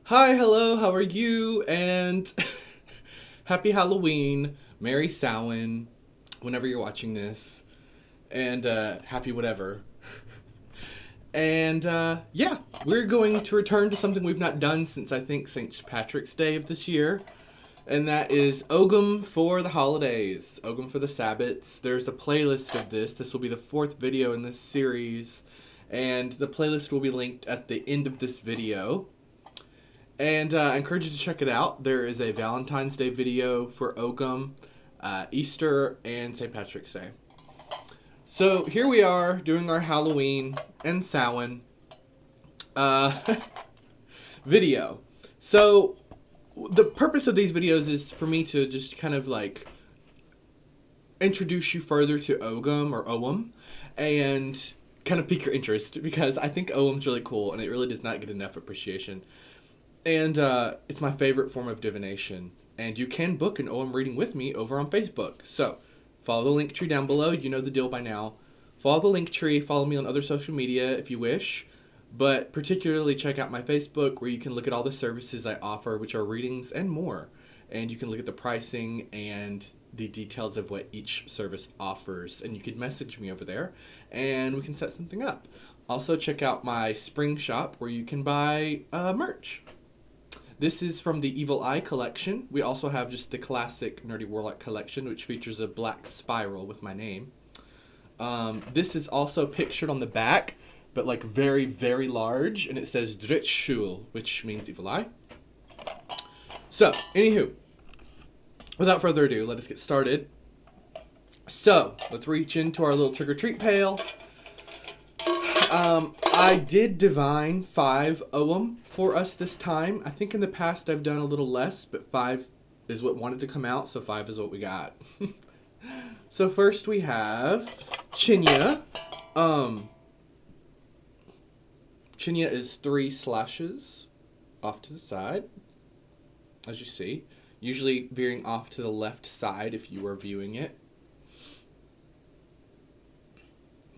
Hi, hello, how are you? And happy Halloween, Merry Samhain, whenever you're watching this, and happy whatever. And yeah, we're going to return to something we've not done since I think St. Patrick's Day of this year, and that is Ogham for the holidays, Ogham for the Sabbats. There's a playlist of this. This will be the fourth video in this series, and the playlist will be linked at the end of this video. And I encourage you to check it out. There is a Valentine's Day video for Ogham, Easter, and St. Patrick's Day. So here we are doing our Halloween and Samhain uh, video. So the purpose of these videos is for me to just kind of like introduce you further to Ogham or Ogham and kind of pique your interest because I think Ogham's really cool and it really does not get enough appreciation. And it's my favorite form of divination. And you can book an OM reading with me over on Facebook. So follow the link tree down below. You know the deal by now. Follow the link tree. Follow me on other social media if you wish. But particularly check out my Facebook where you can look at all the services I offer, which are readings and more. And you can look at the pricing and the details of what each service offers. And you could message me over there and we can set something up. Also check out my spring shop where you can buy merch. This is from the Evil Eye collection. We also have just the classic Nerdy Warlock collection, which features a black spiral with my name. This is also pictured on the back, but like very, very large, and it says Dritschul, which means Evil Eye. So, anywho, without further ado, let us get started. So, let's reach into our little trick-or-treat pail. I did divine 5 Ogham for us this time. I think in the past I've done a little less, but 5 is what wanted to come out, so 5 is what we got. So first we have Chinya. Chinya is 3 slashes off to the side, as you see. Usually veering off to the left side if you are viewing it.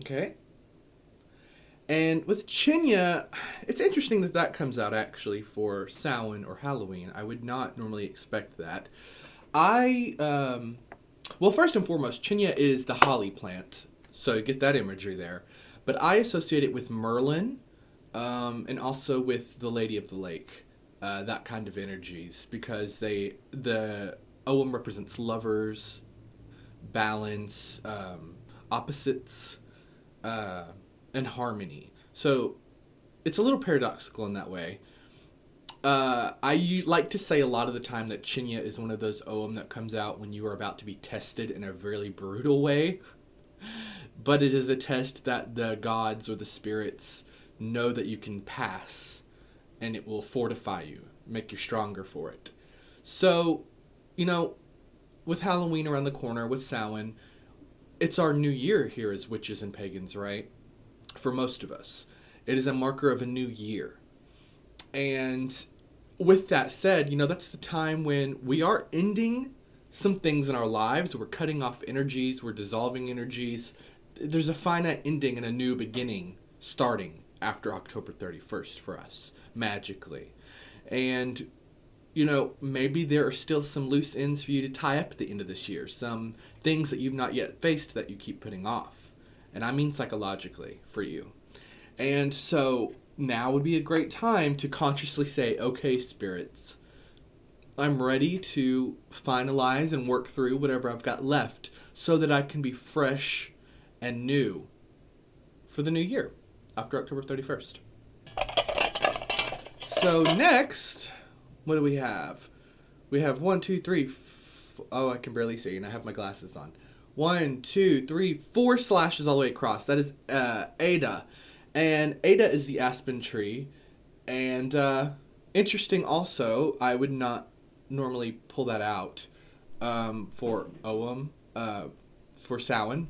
Okay. And with Chinya, it's interesting that that comes out actually for Samhain or Halloween. I would not normally expect that. Well, first and foremost, Chinya is the holly plant, so get that imagery there. But I associate it with Merlin, and also with the Lady of the Lake, that kind of energies, because the Ogham represents lovers, balance, opposites, and harmony. So it's a little paradoxical in that way. I like to say a lot of the time that Chinya is one of those Ogham that comes out when you are about to be tested in a really brutal way. But it is a test that the gods or the spirits know that you can pass, and it will fortify you, make you stronger for it. So, with Halloween around the corner, with Samhain, it's our new year here as witches and pagans, right? For most of us. It is a marker of a new year. And with that said, that's the time when we are ending some things in our lives. We're cutting off energies, we're dissolving energies. There's a finite ending and a new beginning starting after October 31st for us, magically. And, maybe there are still some loose ends for you to tie up at the end of this year, some things that you've not yet faced that you keep putting off. And I mean psychologically for you. And so now would be a great time to consciously say, okay, spirits, I'm ready to finalize and work through whatever I've got left so that I can be fresh and new for the new year after October 31st. So next, what do we have? We have 1, 2, 3. Oh, I can barely see, and I have my glasses on. 1, 2, 3, 4 slashes all the way across. That is Ada. And Ada is the aspen tree. And interesting also, I would not normally pull that out for Ogham, for Samhain.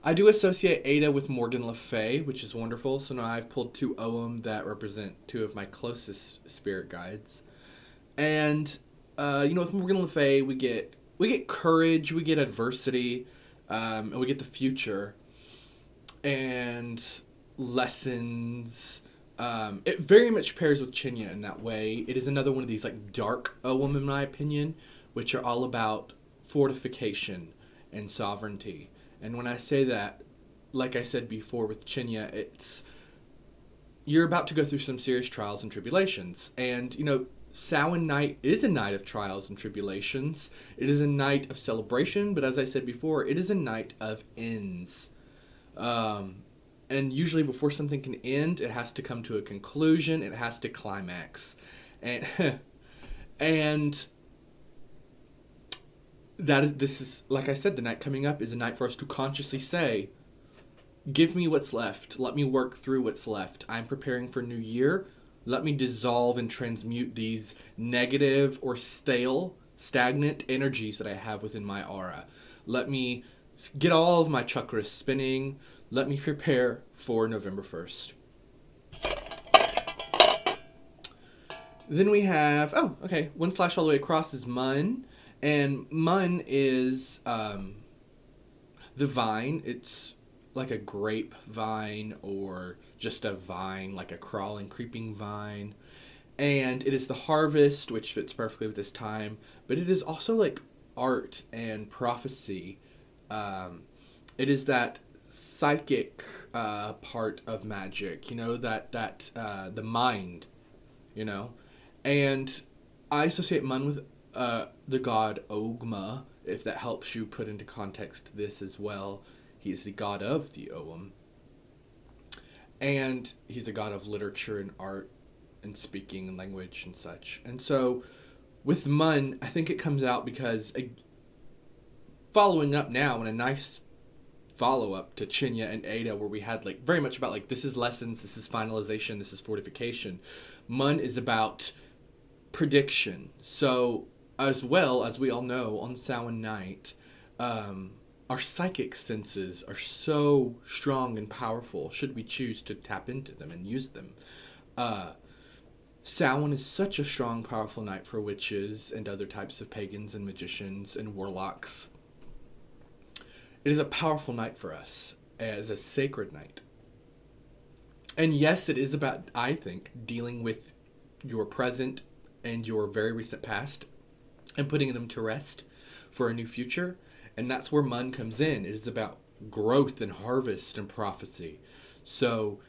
I do associate Ada with Morgan Le Fay, which is wonderful. So now I've pulled 2 Ogham that represent 2 of my closest spirit guides. And, with Morgan Le Fay, we get courage, we get adversity, and we get the future, and lessons, It very much pairs with Chinya in that way. It is another one of these like dark Ogham, in my opinion, which are all about fortification and sovereignty. And when I say that, like I said before with Chinya, it's you're about to go through some serious trials and tribulations. And, Samhain night is a night of trials and tribulations. It is a night of celebration, but as I said before, it is a night of ends. And usually before something can end, it has to come to a conclusion. It has to climax. And and this is, like I said, the night coming up is a night for us to consciously say, give me what's left. Let me work through what's left. I'm preparing for New Year. Let me dissolve and transmute these negative or stagnant energies that I have within my aura. Let me get all of my chakras spinning. Let me prepare for November 1st. Then we have, one slash all the way across is Mun. And Mun is the vine. It's like a grape vine or just a vine, like a crawling, creeping vine. And it is the harvest, which fits perfectly with this time. But it is also like art and prophecy. It is that psychic part of magic, that the mind, And I associate Mun with the god Ogham, if that helps you put into context this as well. He is the god of the Ogham. And he's the god of literature and art and speaking and language and such. And so with Mun, I think it comes out because following up now in a nice follow-up to Chinya and Ada, where we had like very much about like this is lessons, this is finalization, this is fortification. Mun is about prediction. So as well as we all know on Samhain night, our psychic senses are so strong and powerful should we choose to tap into them and use them. Samhain is such a strong, powerful night for witches and other types of pagans and magicians and warlocks. It is a powerful night for us as a sacred night. And yes, it is about, I think, dealing with your present and your very recent past and putting them to rest for a new future. And that's where Mun comes in. It is about growth and harvest and prophecy. So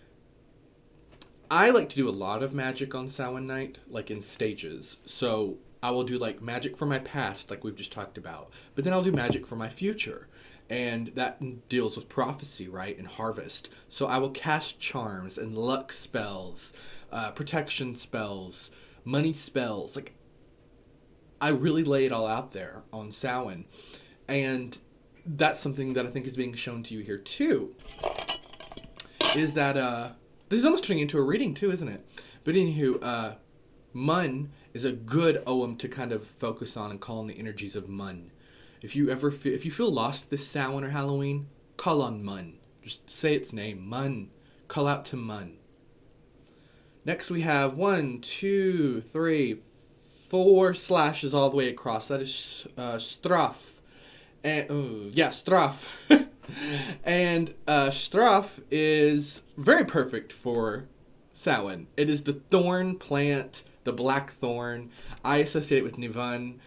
I like to do a lot of magic on Samhain night, like in stages. So I will do like magic for my past, like we've just talked about. But then I'll do magic for my future. And that deals with prophecy, right? And harvest. So I will cast charms and luck spells, protection spells, money spells. Like, I really lay it all out there on Samhain. And that's something that I think is being shown to you here too. Is that, this is almost turning into a reading too, isn't it? But anywho, Mun is a good Ogham to kind of focus on and call on the energies of Mun. If you feel lost this Samhain or Halloween, call on Mun. Just say its name, Mun. Call out to Mun. Next we have 1, 2, 3, 4 slashes all the way across. That is Straff. And Straff. And Straff is very perfect for Samhain. It is the thorn plant, the black thorn. I associate it with Nivan,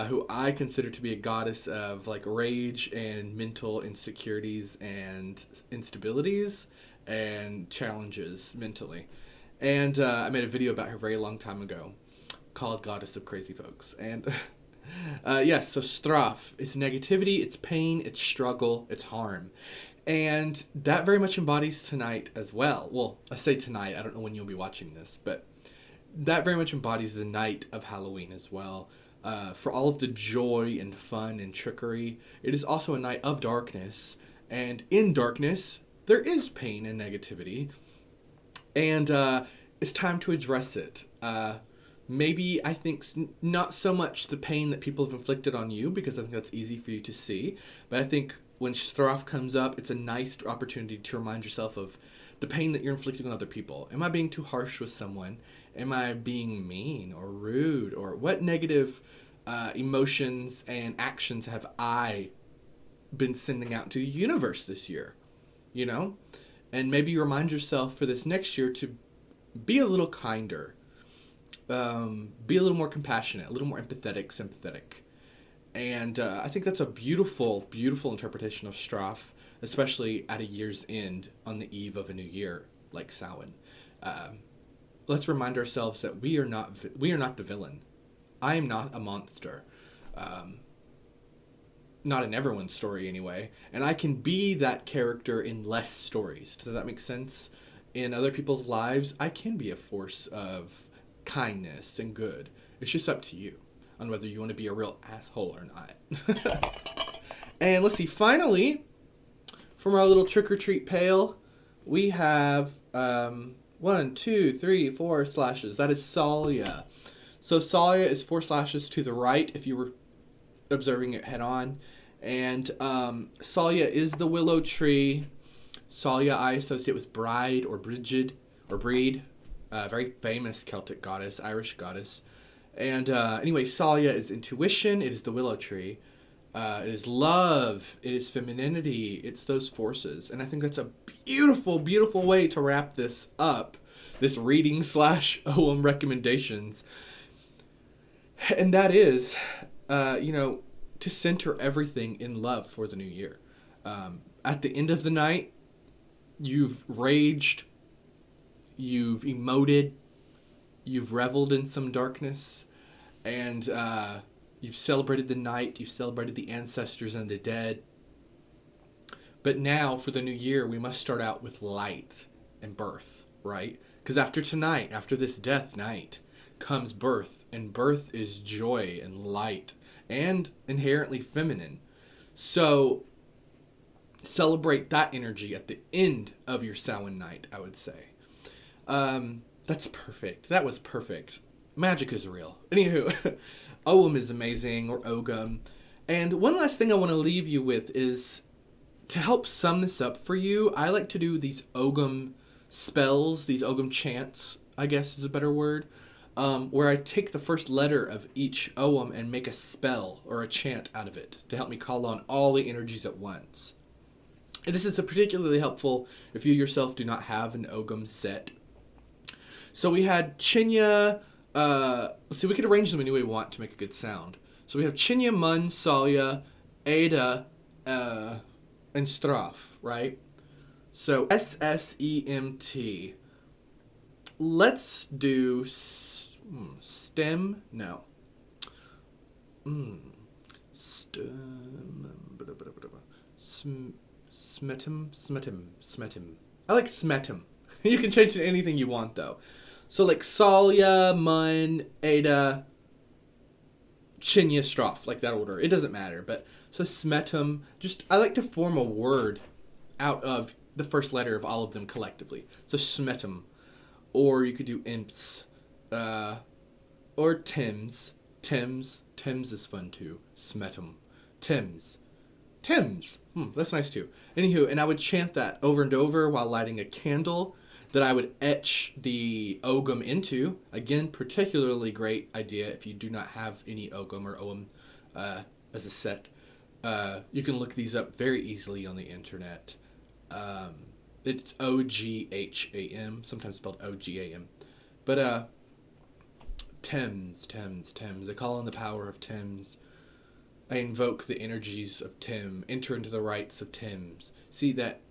who I consider to be a goddess of like rage and mental insecurities and instabilities and challenges mentally. And I made a video about her a very long time ago called Goddess of Crazy Folks. And yes, so Straff, it's negativity, it's pain, it's struggle, it's harm. And that very much embodies tonight as well. Well, I say tonight, I don't know when you'll be watching this, but that very much embodies the night of Halloween as well. For all of the joy and fun and trickery, it is also a night of darkness. And in darkness, there is pain and negativity. And it's time to address it. Maybe I think not so much the pain that people have inflicted on you, because I think that's easy for you to see. But I think when Straff comes up, it's a nice opportunity to remind yourself of the pain that you're inflicting on other people. Am I being too harsh with someone? Am I being mean or rude? Or what negative emotions and actions have I been sending out to the universe this year? And maybe you remind yourself for this next year to be a little kinder, be a little more compassionate, a little more empathetic, sympathetic. And I think that's a beautiful, beautiful interpretation of Straff, especially at a year's end on the eve of a new year like Samhain. Let's remind ourselves that we are not the villain. I am not a monster. Not in everyone's story anyway. And I can be that character in less stories. Does that make sense? In other people's lives, I can be a force of kindness and good. It's just up to you on whether you want to be a real asshole or not. And let's see, finally, from our little trick-or-treat pail, we have 1, 2, 3, 4 slashes. That is Salia. So Salia is 4 slashes to the right if you were observing it head on. And Salia is the willow tree. Salia I associate with bride or Brigid or Breed, very famous Celtic goddess, Irish goddess. And anyway, Salia is intuition. It is the willow tree. It is love. It is femininity. It's those forces. And I think that's a beautiful, beautiful way to wrap this up, this reading / Ogham recommendations. And that is, to center everything in love for the new year. At the end of the night, you've raged, you've emoted, you've reveled in some darkness, and you've celebrated the night, you've celebrated the ancestors and the dead. But now, for the new year, we must start out with light and birth, right? Because after tonight, after this death night, comes birth, and birth is joy and light and inherently feminine. So celebrate that energy at the end of your Samhain night, I would say. That's perfect. That was perfect. Magic is real. Anywho, Ogham is amazing, or Ogham. And one last thing I want to leave you with is, to help sum this up for you, I like to do these Ogham spells, these Ogham chants, I guess is a better word, where I take the first letter of each Ogham and make a spell or a chant out of it to help me call on all the energies at once. And this is particularly helpful if you yourself do not have an Ogham set. So we had Chinya, let's see, we could arrange them any way we want to make a good sound. So we have Chinya, Mun, Salia, Ada, and Straff, right? So SSEMT. Let's do stem. No. Smetim. I like smetim. You can change it to anything you want, though. So like Salia, Mun, Ada, Chinya, Straff, like that order. It doesn't matter, but so smetum. Just I like to form a word out of the first letter of all of them collectively. So smetum. Or you could do imps, or Tims. Tims is fun too. Smetum. Tims. That's nice too. Anywho, and I would chant that over and over while lighting a candle that I would etch the Ogham into. Again, particularly great idea if you do not have any Ogham or Ogham as a set. You can look these up very easily on the internet. It's Ogham, sometimes spelled Ogam. But Thames. I call on the power of Thames. I invoke the energies of Tim, enter into the rites of Thames. See that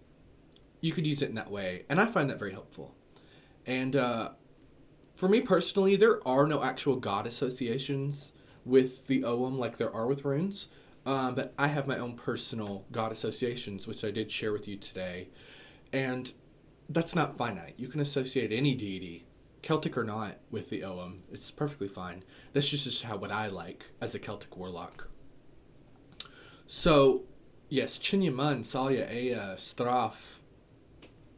you could use it in that way, and I find that very helpful. And for me personally, there are no actual god associations with the Ogham like there are with runes, but I have my own personal god associations, which I did share with you today. And that's not finite. You can associate any deity, Celtic or not, with the Ogham. It's perfectly fine. That's just what I like as a Celtic warlock. So, yes, Chinya, Mun, Salia, Ea, Straff.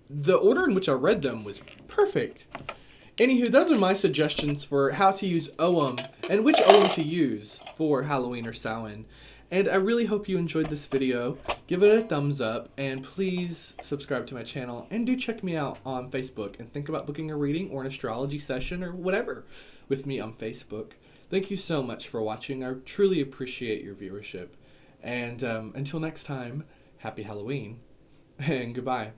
The order in which I read them was perfect. Anywho, those are my suggestions for how to use Ogham and which Ogham to use for Halloween or Samhain. And I really hope you enjoyed this video. Give it a thumbs up, and please subscribe to my channel, and do check me out on Facebook, and think about booking a reading or an astrology session or whatever with me on Facebook. Thank you so much for watching. I truly appreciate your viewership. And until next time, happy Halloween, and goodbye.